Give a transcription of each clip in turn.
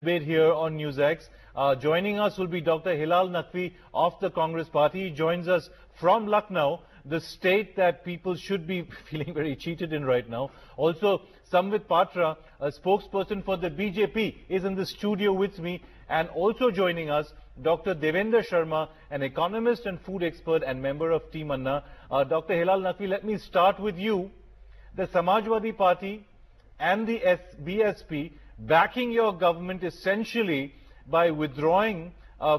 Debate here on NewsX. Joining us will be Dr. Hilal Naqvi of the Congress Party. He joins us from Lucknow, the state that people should be feeling very cheated in right now. Also, Sambit Patra, a spokesperson for the BJP, is in the studio with me. And also joining us, Dr. Devendra Sharma, an economist and food expert and member of Team Anna. Dr. Hilal Naqvi, let me start with you. The Samajwadi Party and the BSP backing your government essentially by withdrawing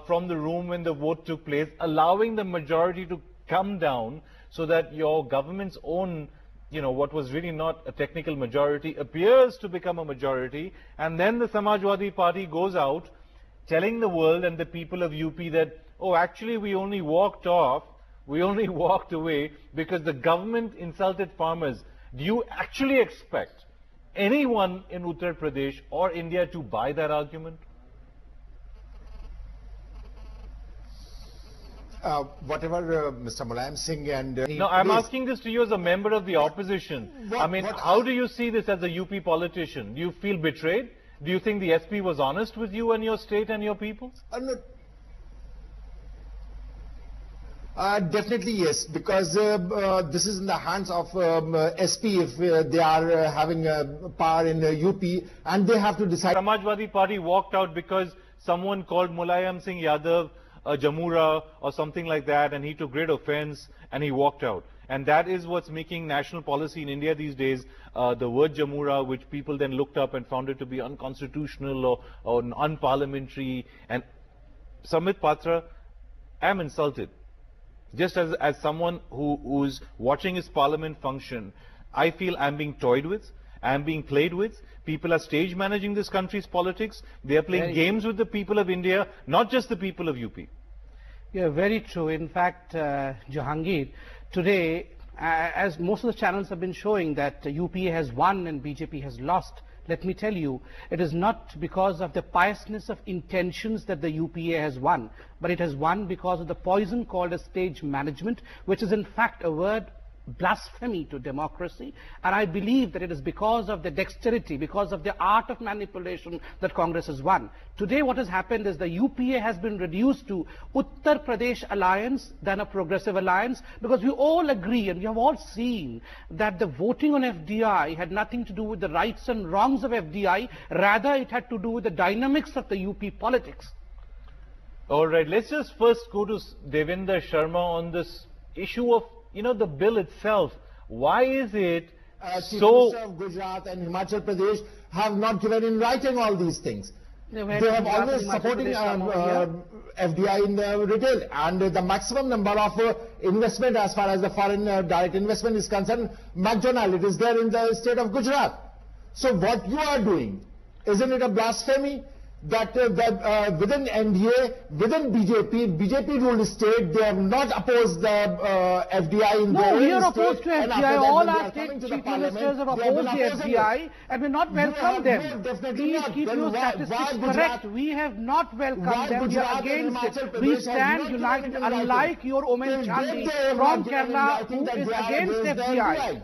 from the room when the vote took place, allowing the majority to come down so that your government's own, what was really not a technical majority appears to become a majority. And then the Samajwadi Party goes out telling the world and the people of UP that, oh, actually we only walked away because the government insulted farmers. Do you actually expect anyone in Uttar Pradesh or India to buy that argument? Whatever Mr. Mulayam Singh and... No, I'm asking this to you as a member of the opposition. How do you see this as a UP politician? Do you feel betrayed? Do you think the SP was honest with you and your state and your people? Definitely yes, because this is in the hands of SP if they are having power in UP and they have to decide. Samajwadi Party walked out because someone called Mulayam Singh Yadav a Jamura or something like that, and he took great offense and he walked out. And that is what's making national policy in India these days. The word Jamura, which people then looked up and found it to be unconstitutional or unparliamentary. And Sambit Patra, I'm insulted. Just as someone who's watching his parliament function, I feel I'm being toyed with, I'm being played with. People are stage managing this country's politics. They are playing games with the people of India, not just the people of UP. Yeah, very true. In fact, Jahangir, today, as most of the channels have been showing that UP has won and BJP has lost, let me tell you, it is not because of the piousness of intentions that the UPA has won, but it has won because of the poison called as stage management, which is in fact a word blasphemy to democracy. And I believe that it is because of the dexterity, because of the art of manipulation that Congress has won. Today what has happened is the UPA has been reduced to Uttar Pradesh alliance than a progressive alliance, because we all agree and we have all seen that the voting on FDI had nothing to do with the rights and wrongs of FDI, rather it had to do with the dynamics of the UP politics. All right, let's just first go to Devendra Sharma on this issue of the bill itself. Why is it so... Chief Minister of Gujarat and Himachal Pradesh have not given in writing all these things. They have always supporting FDI in the retail, and the maximum number of investment as far as the foreign direct investment is concerned, McDonald, it is there in the state of Gujarat. So what you are doing, isn't it a blasphemy? That within NDA, within BJP ruled state, they have not opposed the FDI in No, we are opposed to FDI. All our state chief ministers have opposed the FDI and we not welcome them. Please keep your statistics correct. We have not welcomed them. We are against it. We stand united, unlike your Omen Chandi from Kerala, who is against FDI.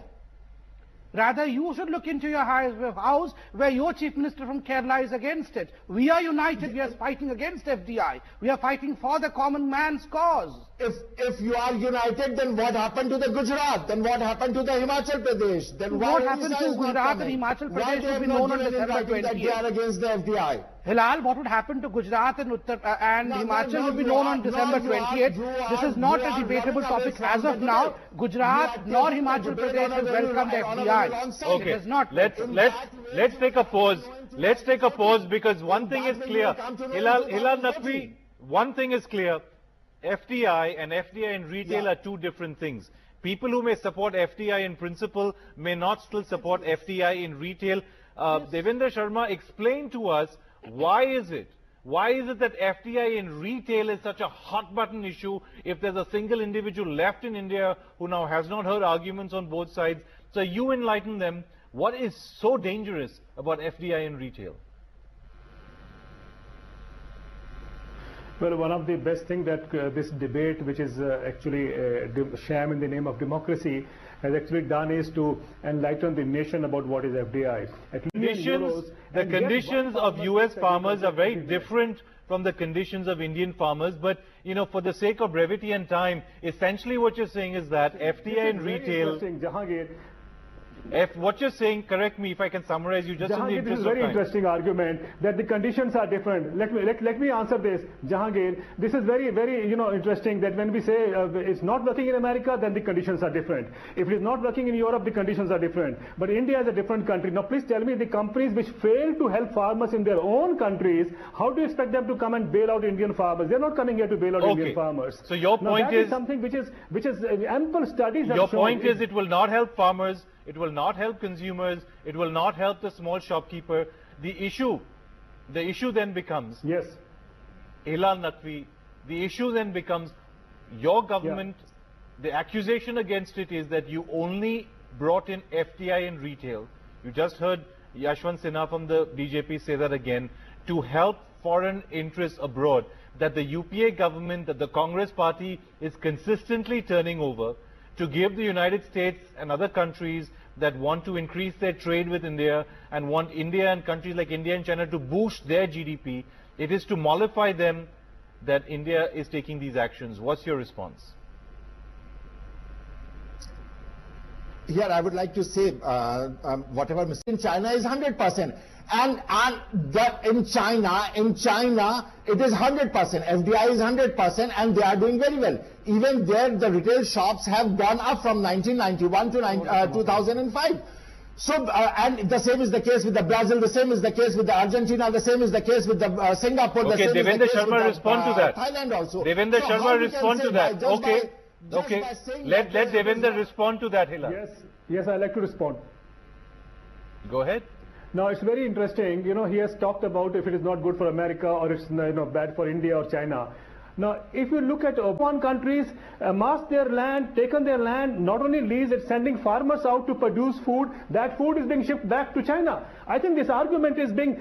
Rather, you should look into your house where your chief minister from Kerala is against it. We are united. We are fighting against FDI. We are fighting for the common man's cause. If you are united, then what happened to the Gujarat? Then what happened to the Himachal Pradesh? Then what happened to Gujarat and Himachal Pradesh will be known on December 28th. They are against the FDI. Hilal, what would happen to Gujarat and Himachal will be known on December 28th. This is not a debatable topic as of now. Gujarat nor Himachal Pradesh has welcomed FDI. Okay, it is not. Let's take a pause. Let's take a pause, because one thing is clear. Hilal Naqvi, one thing is clear. FDI and FDI in retail are two different things. People who may support FDI in principle may not still support FDI in retail. Devendra Sharma, explain to us, why is it that FDI in retail is such a hot button issue if there's a single individual left in India who now has not heard arguments on both sides? So you enlighten them. What is so dangerous about FDI in retail? Well, one of the best things that this debate, which is actually a sham in the name of democracy, has actually done is to enlighten the nation about what is FDI. The conditions of US farmers are very different from the conditions of Indian farmers, but you know, for the sake of brevity and time, essentially what you're saying is that FDI in retail, what you're saying, correct me if I can summarize you just in the interest of time. This is a very interesting argument that the conditions are different. Let me answer this, Jahangir. This is very, very interesting that when we say it's not working in America, then the conditions are different. If it is not working in Europe, the conditions are different. But India is a different country. Now please tell me, the companies which fail to help farmers in their own countries, how do you expect them to come and bail out Indian farmers? They're not coming here to bail out Indian farmers. So your point is something which is ample studies have shown. Your point is it will not help farmers. It will not help consumers. It will not help the small shopkeeper. The issue then becomes, yes, Hilal Naqvi, the issue then becomes your government, the accusation against it is that you only brought in FDI in retail. You just heard Yashwant Sinha from the BJP say that again, to help foreign interests abroad, that the UPA government, that the Congress party is consistently turning over to give the United States and other countries that want to increase their trade with India and want India and countries like India and China to boost their GDP. It is to mollify them that India is taking these actions. What's your response? Here I would like to say whatever in China is 100%. And in China it is 100%. FDI is 100%, and they are doing very well. Even there, the retail shops have gone up from 1991 to 2005. So, and the same is the case with the Brazil, the same is the case with the Argentina, the same is the case with the Singapore, okay, the same Devendra is the case Sharma with respond to that. Thailand also. Devendra Sharma respond to that. Okay, okay. Let Devendra respond to that, Hilal. Yes, I'd like to respond. Go ahead. Now, it's very interesting, he has talked about if it is not good for America or it's bad for India or China. Now, if you look at one countries, amassed their land, taken their land, not only lease, it's sending farmers out to produce food. That food is being shipped back to China. I think this argument is being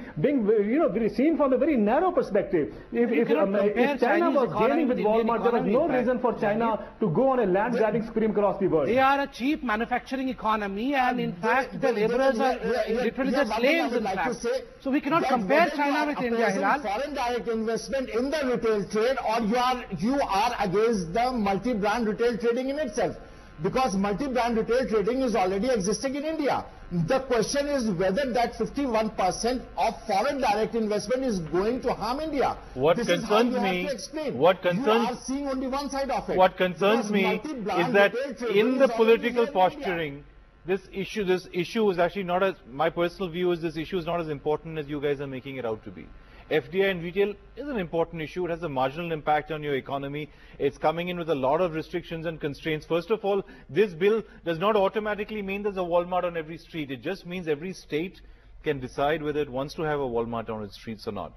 seen from a very narrow perspective. If China was gaining with Walmart, there was no reason for China to go on a land grabbing spree across the world. They are a cheap manufacturing economy, and in fact, the laborers are literally the slaves. In fact, so we cannot compare China with India. Hilal, foreign direct investment in the retail trade, or you are against the multi-brand retail trading in itself, because multi-brand retail trading is already existing in India. The question is whether that 51% of foreign direct investment is going to harm India. What concerns me, what concerns, you are seeing only one side of it. What concerns me is that in the political posturing, this issue is actually not as, my personal view is this issue is not as important as you guys are making it out to be. FDI in retail is an important issue. It has a marginal impact on your economy. It's coming in with a lot of restrictions and constraints. First of all, this bill does not automatically mean there's a Walmart on every street. It just means every state can decide whether it wants to have a Walmart on its streets or not.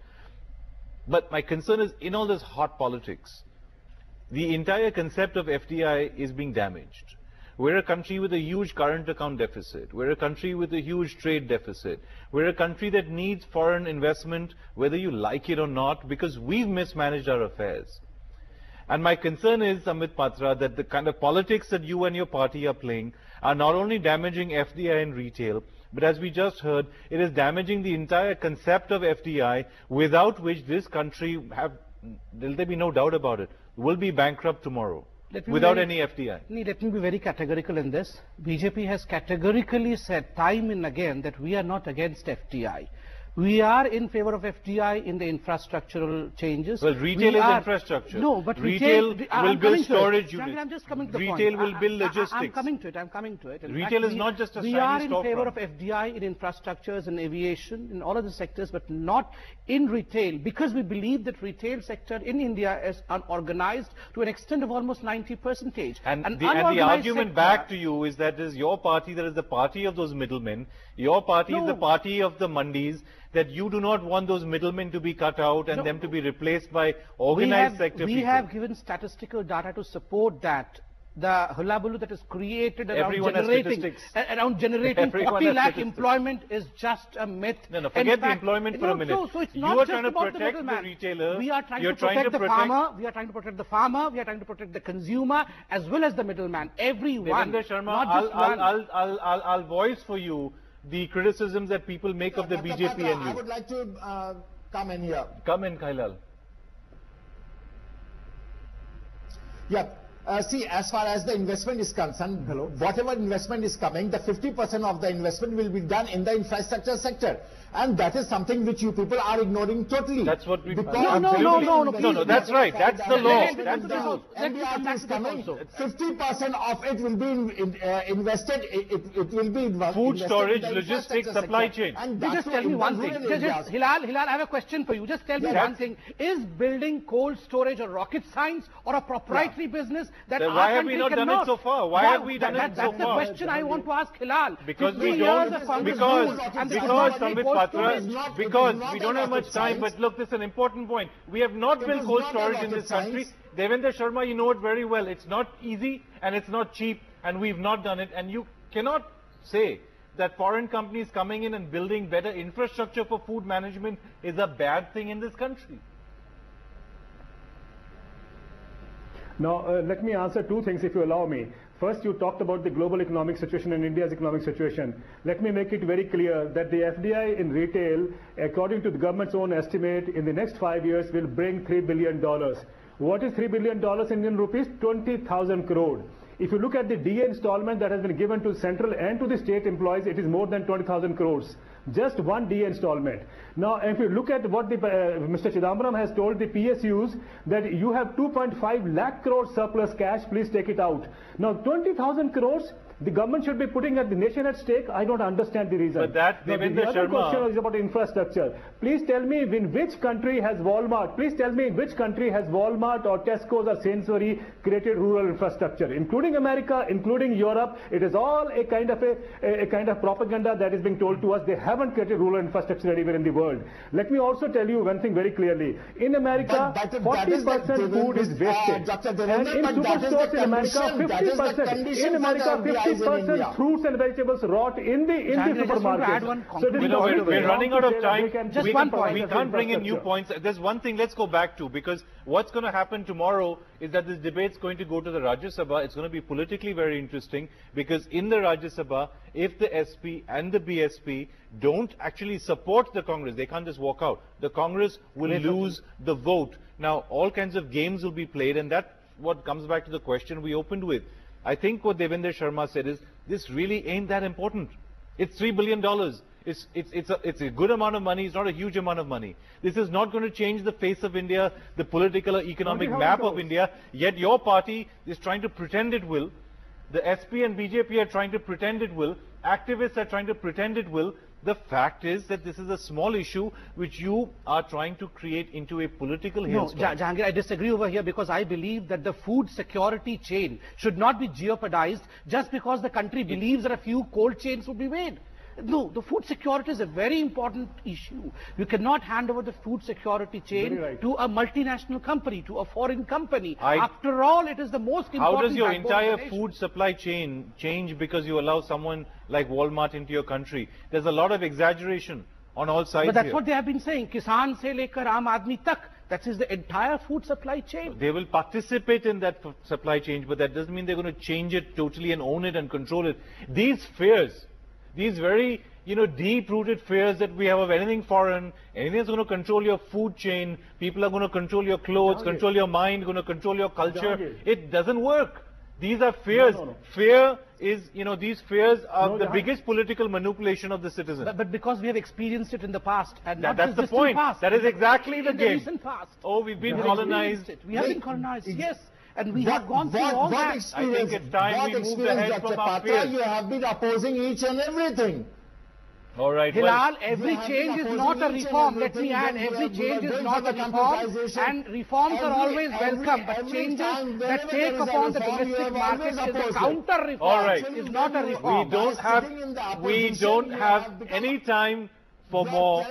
But my concern is, in all this hot politics, the entire concept of FDI is being damaged. We're a country with a huge current account deficit. We're a country with a huge trade deficit. We're a country that needs foreign investment, whether you like it or not, because we've mismanaged our affairs. And my concern is, Sambit Patra, that the kind of politics that you and your party are playing are not only damaging FDI in retail, but as we just heard, it is damaging the entire concept of FDI, without which this country, will there be no doubt about it, will be bankrupt tomorrow. Without any FDI. Let me be very categorical in this. BJP has categorically said time and again that we are not against FDI. We are in favor of FDI in the infrastructural changes. Well, retail is infrastructure. No, but retail will build storage units. I'm just coming to the retail point. will build logistics. I'm coming to it. In retail fact, is not just a we shiny are in favor storefront. of FDI in infrastructures, in aviation, in all of the sectors, but not in retail, because we believe that retail sector in India is unorganized to an extent of almost 90%. And the argument back to you is that is your party, that is the party of those middlemen. Your party is the party of the mandis, that you do not want those middlemen to be cut out and them to be replaced by organized sector people. We have given statistical data to support that. the hullabaloo that is created around Everyone has generating 40 lakh employment is just a myth. No, forget the employment for a minute. So it's you not are just trying to about protect the retailer. We are trying to protect the farmer. We are trying to protect the farmer. We are trying to protect the consumer as well as the middleman. Everyone. Devendra Sharma, not just one. I'll voice for you the criticisms that people make of the BJP Patra, and you. I would like to come in here. Come in, Kailal. Yeah. See, as far as the investment is concerned, whatever investment is coming, the 50% of the investment will be done in the infrastructure sector. And that is something which you people are ignoring totally. That's what we... No, that's right. That's the law. That's the law. MDRT is coming. 50% of it will be invested. It will be food storage, logistics, supply chain. And you just tell me one thing. Hilal, I have a question for you. Just tell me one thing. Is building cold storage a rocket science or a proprietary business that our why have we country not done it so far? Why have we done it so far? That's the question I want to ask Hilal. Because we don't, Sambit Patra, because we don't have much time. But look, this is an important point. We have not built cold storage in this country. Devendra Sharma, you know it very well. It's not easy and it's not cheap, and we've not done it. And you cannot say that foreign companies coming in and building better infrastructure for food management is a bad thing in this country. Now, let me answer two things if you allow me. First, you talked about the global economic situation and India's economic situation. Let me make it very clear that the FDI in retail, according to the government's own estimate, in the next 5 years will bring $3 billion. What is $3 billion Indian rupees? 20,000 crore. If you look at the DA installment that has been given to central and to the state employees, it is more than 20,000 crores. Just one DA installment. Now, if you look at what Mr. Chidambaram has told the PSUs, that you have 2.5 lakh crore surplus cash, please take it out. Now, 20,000 crores, the government should be putting the nation at stake. I don't understand the reason. But that, Devendra Sharma... The other question is about infrastructure. Please tell me in which country has Walmart, or Tesco's or Sainsbury created rural infrastructure, including America, including Europe. It is all a kind of propaganda that is being told to us. They haven't created rural infrastructure anywhere in the world. Let me also tell you one thing very clearly. In America, 40% food is wasted. And in superstores in America, 50%. In America, 50% fruits and vegetables rot in the supermarket. So we're running out of time. Just one point. We can't bring in new points. There's one thing let's go back to, because what's going to happen tomorrow is that this debate's going to go to the Rajya Sabha. It's going to be politically very interesting, because in the Rajya Sabha, if the SP and the BSP don't actually support the Congress, they can't just walk out. The Congress will lose the vote. Now, all kinds of games will be played, and that's what comes back to the question we opened with. I think what Devendra Sharma said is, this really ain't that important. It's $3 billion. It's a good amount of money. It's not a huge amount of money. This is not going to change the face of India, the political or economic map of India. Yet your party is trying to pretend it will. The SP and BJP are trying to pretend it will. Activists are trying to pretend it will. The fact is that this is a small issue which you are trying to create into a political hailstorm. No, Jahangir, I disagree over here, because I believe that the food security chain should not be jeopardized just because the country believes that a few cold chains would be made. No, the food security is a very important issue. You cannot hand over the food security chain to a multinational company, to a foreign company. After all, it is the most important. How does your entire food supply chain change because you allow someone like Walmart into your country? There's a lot of exaggeration on all sides. But that's what they have been saying. Kisan se lekar aam aadmi tak. That is the entire food supply chain. They will participate in that supply chain, but that doesn't mean they're going to change it totally and own it and control it. These fears, these very, deep-rooted fears that we have of anything foreign, anything that's going to control your food chain, people are going to control your clothes, control your mind, going to control your culture. It doesn't work. These are fears. Fear is, these fears are the biggest political manipulation of the citizen. But because we have experienced it in the past, and that's the point. Past, that is exactly the game. Recent past. Oh, we've been colonized. We have been colonized, yes. And we have gone through all that. I think it's time we move ahead from our fears. You have been opposing each and everything. All right. Hilal, every change is not a reform. Let me add, every change is not a reform. And reforms are always welcome. But changes that take upon the domestic market is a counter-reform. All right. It's not a reform. We don't have any time for more.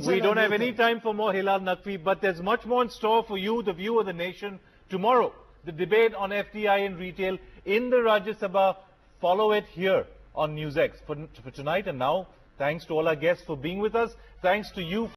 We don't have any time for more, Hilal Naqvi, but there's much more in store for you, the view of the nation, tomorrow. the debate on FDI in retail in the Rajya Sabha. Follow it here on NewsX for tonight. And now, thanks to all our guests for being with us. Thanks to you.